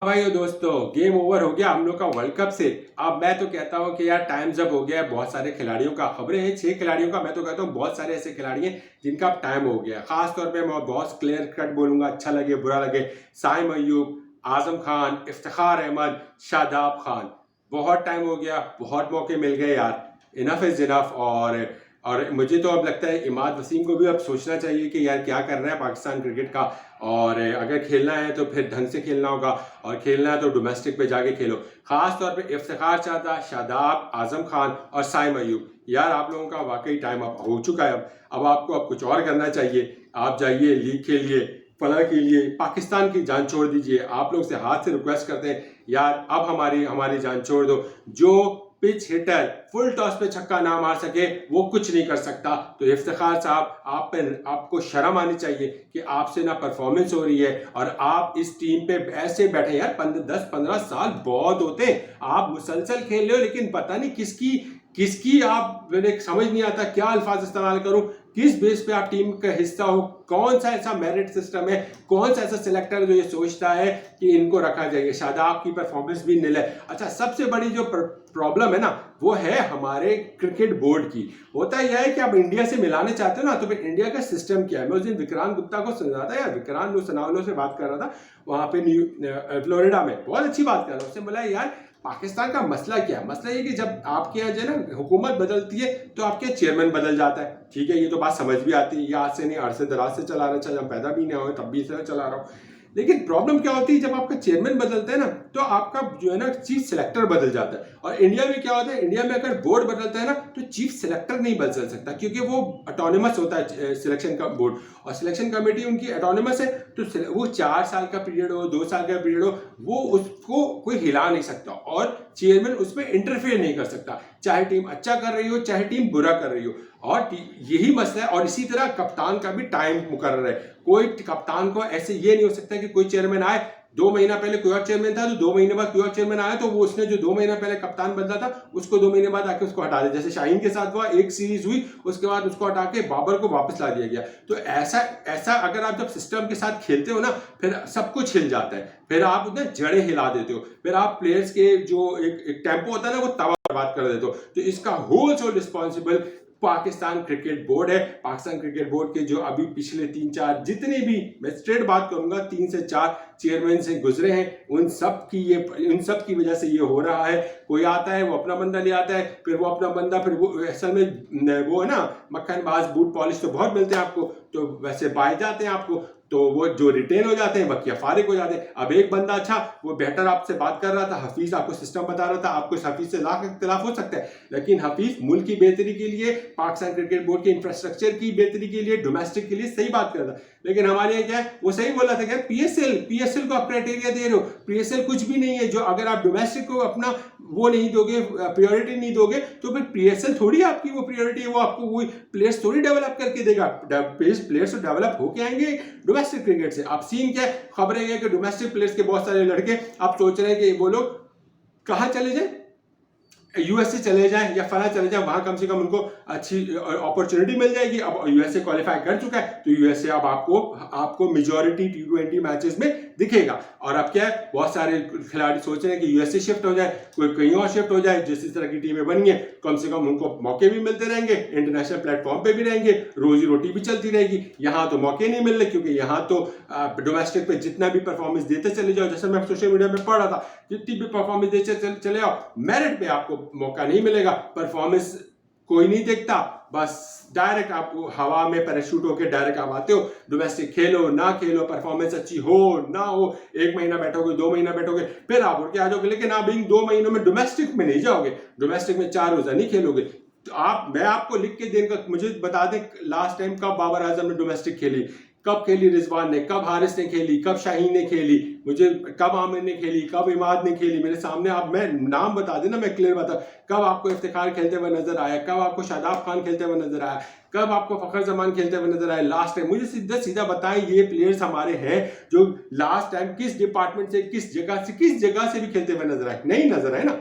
भाइयों दोस्तों, game over हो गया हम लोग का वर्ल्ड कप से। अब मैं तो कहता हूं कि यार टाइम्स अप हो गया है। बहुत सारे खिलाड़ियों का खबरें हैं, 6 खिलाड़ियों का। मैं तो कहता हूं बहुत सारे ऐसे खिलाड़ी हैं जिनका अब टाइम हो गया। खास तौर पे मैं बहुत क्लियर कट बोलूंगा, अच्छा लगे बुरा लगे, साइम अयूब, आजम खान, इफ्तिखार अहमद, शादाब खान। बहुत टाइम हो गया, बहुत मौके मिल गए यार। Enough is enough. और मुझे तो अब लगता है इमाद वसीम को भी अब सोचना चाहिए कि यार क्या करना है पाकिस्तान क्रिकेट का। और अगर खेलना है तो फिर ढंग से खेलना होगा, और खेलना है तो डोमेस्टिक पे जाके खेलो। खास तौर पे इफ्तिखार चाहता, शादाब, आजम खान और साइम अयूब, यार आप लोगों का वाकई टाइम अप हो चुका है। अब आपको अब कुछ और करना चाहिए। आप जाइए, लीग खेलिए, फला के लिए पाकिस्तान की जान छोड़ दीजिए। आप लोग से हाथ से रिक्वेस्ट करते हैं यार, अब हमारी हमारी जान छोड़ दो। जो पिच हिटर फुल टॉस पे छक्का ना मार सके वो कुछ नहीं कर सकता। तो इफ्तिखार साहब, आपको शर्म आनी चाहिए कि आपसे ना परफॉर्मेंस हो रही है और आप इस टीम पे ऐसे बैठे। यार 10-15 साल बहुत होते हैं, आप मुसलसल खेल रहे हो, लेकिन पता नहीं किसकी किसकी आप, मैंने समझ नहीं आता क्या अल्फाज इस्तेमाल करूं, किस बेस पे आप टीम का हिस्सा हो। कौन सा ऐसा मेरिट सिस्टम है, कौन सा ऐसा सिलेक्टर जो ये सोचता है कि इनको रखा जाएगा। शादाब की परफॉर्मेंस भी नील है। अच्छा, सबसे बड़ी जो प्रॉब्लम है ना, वो है हमारे क्रिकेट बोर्ड की। होता यह है कि आप इंडिया से मिलाने चाहते हो ना, तो फिर इंडिया का सिस्टम क्या है। मैं उस दिन विक्रांत गुप्ता को सुन रहा था, यार विक्रांत सनावलो से बात कर रहा था वहां पे फ्लोरिडा में, बहुत अच्छी बात कर रहा था। उसने बोला यार पाकिस्तान का मसला क्या है। मसला ये कि जब आपके यहाँ जो है ना हुकूमत बदलती है तो आपके चेयरमैन बदल जाता है। ठीक है, ये तो बात समझ भी आती है, ये आज से नहीं अरसे दराज से चला रहा, चाहे हम पैदा भी नहीं हुए तब भी इसे चला रहा हूँ। लेकिन प्रॉब्लम क्या होती है, जब आपका चेयरमैन बदलता है ना तो आपका जो है ना चीफ सिलेक्टर बदल जाता है। और इंडिया में क्या होता है, इंडिया में अगर बोर्ड बदलता है ना तो चीफ सिलेक्टर नहीं बदल सकता, क्योंकि वो ऑटोनमस होता है सिलेक्शन का बोर्ड, और सिलेक्शन कमेटी उनकी ऑटोनमस है। तो वो 4 साल का पीरियड हो, 2 साल का पीरियड हो, वो उसको कोई हिला नहीं सकता और चेयरमैन उसमें इंटरफेयर नहीं कर सकता, चाहे टीम अच्छा कर रही हो चाहे टीम बुरा कर रही हो। और यही मसला है। और इसी तरह कप्तान का भी टाइम मुकर्रर है। कोई कप्तान को ऐसे ये नहीं हो सकता कि कोई चेयरमैन आए, 2 महीना पहले कोई और चेयरमैन था तो 2 महीने बाद कोई और चेयरमैन आया, तो वो उसने जो 2 महीना पहले कप्तान बदला था उसको 2 महीने बाद आके उसको हटा दिया। जैसे शाहीन के साथ हुआ, एक सीरीज हुई उसके बाद उसको हटा के बाबर को वापस ला दिया गया। तो ऐसा ऐसा अगर आप जब सिस्टम के साथ खेलते हो ना, फिर सब कुछ हिल जाता है, फिर आप उन्हें जड़ें हिला देते हो, फिर आप प्लेयर्स के जो एक टेम्पो होता है ना वो तबाह बर्बाद कर देते हो। तो इसका whole sole responsible Pakistan cricket board है। पाकिस्तान क्रिकेट बोर्ड के जो अभी पिछले 3-4 जितने भी, मैं स्ट्रेट बात करूंगा, 3 से 4 चेयरमैन से गुजरे हैं, उन सब की वजह से ये हो रहा है। कोई आता है वो अपना बंदा ले आता है, फिर वो अपना बंदा, फिर वो असल में वो है ना मक्खनबाज, बूट पॉलिश तो बहुत मिलते हैं आपको, तो वैसे पाए जाते हैं आपको, तो वो जो रिटेन हो जाते हैं बकिया फारिग हो जाते हैं। अब एक बंदा अच्छा वो बेहतर आपसे बात कर रहा था, हफीज आपको सिस्टम बता रहा था, आपको हफीज से लाख इख्तिलाफ हो सकता है, लेकिन हफीज मुल्क की बेहतरी के लिए, पाकिस्तान क्रिकेट बोर्ड के इंफ्रास्ट्रक्चर की बेहतरी के लिए, डोमेस्टिक के लिए सही बात कर रहा था। लेकिन हमारे यहाँ क्या है, वो सही बोला था कि पीएसएल को आप क्राइटेरिया दे रहे हो, पीएसएल कुछ भी नहीं है। जो अगर आप डोमेस्टिक को अपना वो नहीं दोगे, प्रायोरिटी नहीं दोगे, तो फिर पीएसएल थोड़ी आपकी वो प्रायोरिटी है, वो आपको वो प्लेयर्स थोड़ी डेवलप करके देगा। प्लेयर्स तो डेवलप होके आएंगे डोमेस्टिक क्रिकेट से। आप सीन क्या खबरें हैं कि डोमेस्टिक प्लेयर्स के बहुत सारे लड़के आप सोच रहे हैं कि वो लोग कहाँ चले जाए, यूएसए चले जाएं या फला चले जाएं, वहां कम से कम उनको अच्छी अपॉर्चुनिटी मिल जाएगी। अब यूएसए क्वालिफाई कर चुका है तो यूएसए अब आपको मेजॉरिटी T20 मैचेस में दिखेगा। और अब क्या है, बहुत सारे खिलाड़ी सोच रहे हैं कि यूएसए शिफ्ट हो जाए, कोई कहीं और शिफ्ट हो जाए, जिस तरह की टीमें बनी है, कम से कम उनको मौके भी मिलते रहेंगे, इंटरनेशनल प्लेटफॉर्म पे भी रहेंगे, रोजी रोटी भी चलती रहेगी। यहाँ तो मौके नहीं मिल रहे, क्योंकि यहाँ तो डोमेस्टिक पे जितना भी परफॉर्मेंस देते चले जाओ, जैसे मैं सोशल मीडिया में पढ़ रहा था, जितनी भी परफॉर्मेंस देते चले जाओ, मेरिट पे आपको मौका नहीं मिलेगा। परफॉर्मेंस कोई नहीं देखता, बस डायरेक्ट आपको हवा में पैराशूट होकर डायरेक्ट आप आते हो। डोमेस्टिक खेलो ना खेलो, परफॉर्मेंस अच्छी हो ना हो, 1 महीना बैठोगे, 2 महीना बैठोगे, फिर आप उठ के आ जाओगे। लेकिन आप इन 2 महीनों में डोमेस्टिक में नहीं जाओगे, डोमेस्टिक में 4 रोजा नहीं खेलोगे। तो मैं आपको लिख के देगा, मुझे बता दें लास्ट टाइम कब बाबर आजम ने डोमेस्टिक खेली, कब खेली रिजवान ने, कब हारिस ने खेली, कब शाहीन ने खेली, मुझे कब आमिर ने खेली, कब इमाद ने खेली, मेरे सामने आप, मैं नाम बता देना, मैं क्लियर बता। कब आपको इफ्तिखार खेलते हुए नजर आया, कब आपको शादाब खान खेलते हुए नजर आया, कब आपको फखर जमान खेलते हुए नजर आया लास्ट टाइम। मुझे सीधा सीधा बताएं, ये प्लेयर्स हमारे हैं जो लास्ट टाइम किस डिपार्टमेंट से, किस जगह से भी खेलते हुए नजर आए? नहीं नजर आए ना,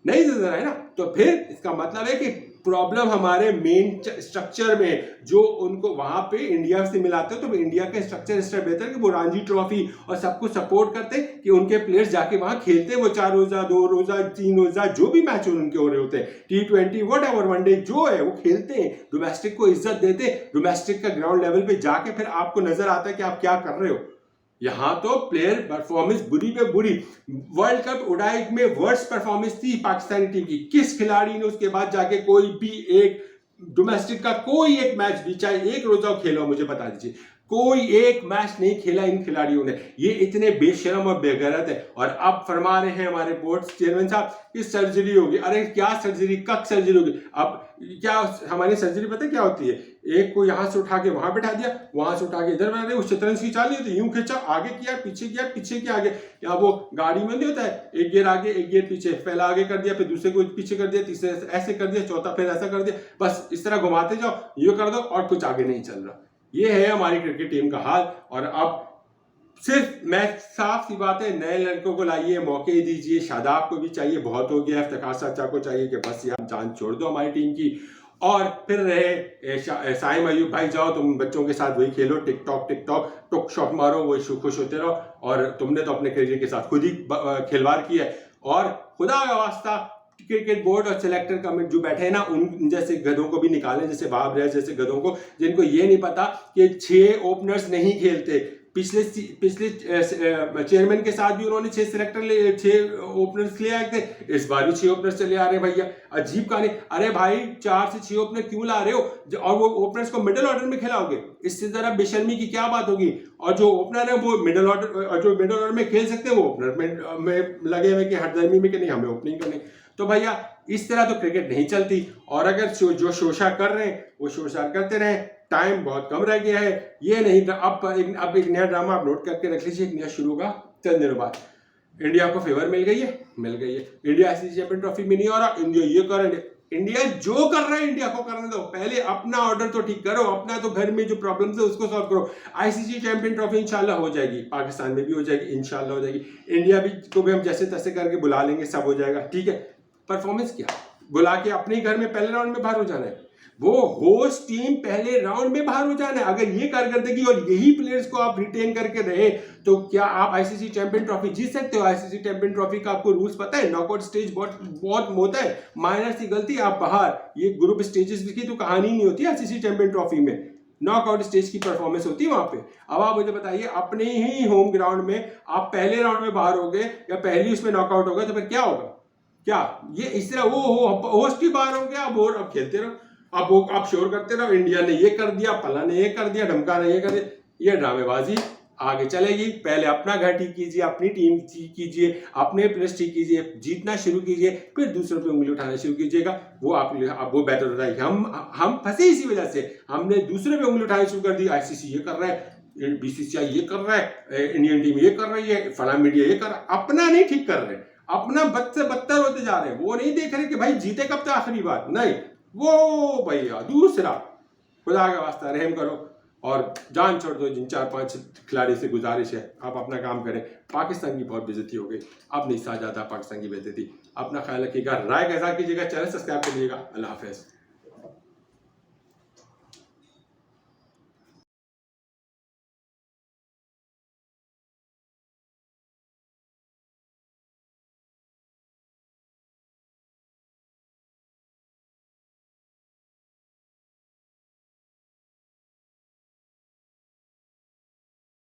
नहीं नजर आए ना। तो फिर इसका मतलब है कि प्रॉब्लम हमारे मेन स्ट्रक्चर में, जो उनको वहां पे इंडिया से मिलाते हो तो इंडिया का स्ट्रक्चर इससे बेहतर कि वो रणजी ट्रॉफी और सबको सपोर्ट करते कि उनके प्लेयर्स जाके वहां खेलते, वो 4 रोजा 2 रोजा 3 रोजा जो भी मैच उनके हो रहे होते हैं, T20 व्हाटएवर वनडे जो है वो खेलते हैं, डोमेस्टिक को इज्जत देते, डोमेस्टिक का ग्राउंड लेवल पे जाके फिर आपको नजर आता है कि आप क्या कर रहे हो। यहां तो प्लेयर परफॉर्मेंस बुरी पे बुरी, वर्ल्ड कप उडाई में वर्स्ट परफॉर्मेंस थी पाकिस्तानी टीम की, किस खिलाड़ी ने उसके बाद जाके कोई भी एक डोमेस्टिक का कोई एक मैच भी, चाहे एक रोजा खेला, मुझे बता दीजिए, कोई एक मैच नहीं खेला इन खिलाड़ियों ने। ये इतने बेशरम और बेगैरत है। और अब फरमा रहे हैं हमारे बोर्ड चेयरमैन साहब कि सर्जरी होगी। अरे क्या सर्जरी, कब सर्जरी होगी? अब क्या हमारी सर्जरी पता है क्या होती है? एक को यहां से उठा के वहां बैठा दिया, वहां से उठा के इधर बना दिया, उस शतरंज की चाल नहीं होती, यूं खींचा, आगे किया, पीछे किया आगे, या वो गाड़ी में नहीं होता है, एक गियर आगे एक गियर पीछे, पहला आगे कर दिया, फिर दूसरे को पीछे कर दिया, तीसरे ऐसे कर दिया, चौथा फिर ऐसा कर दिया, बस इस तरह घुमाते जाओ, ये कर दो और कुछ आगे नहीं चल रहा। ये है हमारी क्रिकेट टीम का हाल। और अब सिर्फ मैं साफ सी बात है, नए लड़कों को लाइए, मौके दीजिए। शादाब को भी चाहिए, बहुत हो गया। इफ्तिखार चाचा को चाहिए कि बस यार जान छोड़ दो हमारी टीम की। और फिर रहे साइम अयूब भाई, जाओ तुम बच्चों के साथ वही खेलो, टिकटॉक टुक शॉट मारो, वही खुश होते रहो। और तुमने तो अपने करियर के साथ खुद ही खिलवाड़ किया है। और खुदा का वास्ता क्रिकेट बोर्ड और सिलेक्टर कमेटी जो बैठे हैं ना, उन जैसे गधों को भी निकालें, जैसे बाबर रियाज जैसे गधों को, जिनको ये नहीं पता कि 6 ओपनर्स नहीं खेलते। पिछले चेयरमैन के साथ भी उन्होंने 6 ओपनर्स ले आए थे, इस बार भी 6 ओपनर्स चले आ रहे हैं भैया। अजीब कहानी। अरे भाई 4 से 6 ओपनर क्यों ला रहे हो? और वो ओपनर्स को मिडिल ऑर्डर में खिलाओगे, इससे जरा बेशर्मी की क्या बात होगी? और जो ओपनर है वो मिडिल ऑर्डर में खेल सकते हैं, वो ओपनर में लगे हुए कि हरदर्मी में कि नहीं हमें ओपनिंग करनी। तो भैया इस तरह तो क्रिकेट नहीं चलती। और अगर जो शोषा कर रहे हैं वो शोषा करते रहे, टाइम बहुत कम रह गया है। ये नहीं, अब एक नया ड्रामा आप नोट करके रख लीजिए, एक नया शुरू होगा चंद दिनों बाद। इंडिया को फेवर मिल गई है। इंडिया आईसीसी चैंपियन ट्रॉफी में नहीं हो रहा, इंडिया ये कर रहा है। इंडिया जो कर रहा है इंडिया को करने दो, पहले अपना ऑर्डर तो ठीक करो, अपना तो घर में जो प्रॉब्लम्स है उसको सॉल्व करो। आईसीसी चैंपियन ट्रॉफी इंशाल्लाह हो जाएगी, पाकिस्तान में भी हो जाएगी, इंशाल्लाह हो जाएगी। इंडिया भी को भी हम जैसे तैसे करके बुला लेंगे, सब हो जाएगा, ठीक है। परफॉर्मेंस क्या बुला के अपने घर में पहले राउंड में बाहर हो जाना है, वो होस्ट टीम पहले राउंड में बाहर हो जाना है। अगर ये कारकर्दगी और यही प्लेयर्स को आप रिटेन करके रहे तो क्या आप आईसीसी चैंपियन ट्रॉफी जीत सकते हो? आईसीसी चैंपियन ट्रॉफी का आपको रूल्स पता है? नॉकआउट स्टेज बहुत होता है, माइनर सी गलती आप बाहर। ये ग्रुप स्टेजेस की तो कहानी नहीं होती आईसीसी चैंपियन ट्रॉफी में, नॉकआउट स्टेज की परफॉर्मेंस होती है वहां पे। अब आप मुझे बताइए, अपने ही होम ग्राउंड में आप पहले राउंड में बाहर हो गए या पहली उसमें नॉकआउट हो गए तो फिर क्या होगा? क्या ये इस तरह वो होस्ट ही बाहर हो गया, अब खेलते रहो, अब वो आप शोर करते रहो, इंडिया ने ये कर दिया, फला ने ये कर दिया, ढमका ने ये कर दिया। ये ड्रामेबाजी आगे चलेगी। पहले अपना घर ठीक कीजिए, अपनी टीम ठीक कीजिए, अपने प्लेयर्स ठीक कीजिए, जीतना शुरू कीजिए, फिर दूसरों पे उंगली उठाना शुरू कीजिएगा। वो आप वो बेटर होता है। हम फंसे इसी वजह से, हमने दूसरे पे उंगली उठानी शुरू कर दी। आईसीसी ये कर रहा है, बीसीसीआई ये कर रहा है, इंडियन टीम ये कर रही है, फला मीडिया ये कर रहा है, अपना नहीं ठीक कर रहे, अपना बद से बदतर होते जा रहे हैं। वो नहीं देख रहे कि भाई जीते कब तक आखिरी बार, नहीं, वो भैया दूसरा। खुदा का वास्ता रहम करो और जान छोड़ दो। जिन 4-5 खिलाड़ी से गुजारिश है, आप अपना काम करें। पाकिस्तान की बहुत बेइज्जती हो गई, अब नहीं सहा जाता पाकिस्तान की बेइज्जती। अपना ख्याल रखिएगा, राय का इज़हार कीजिएगा, चैनल सब्सक्राइब करिएगा। अल्लाह हाफिज़।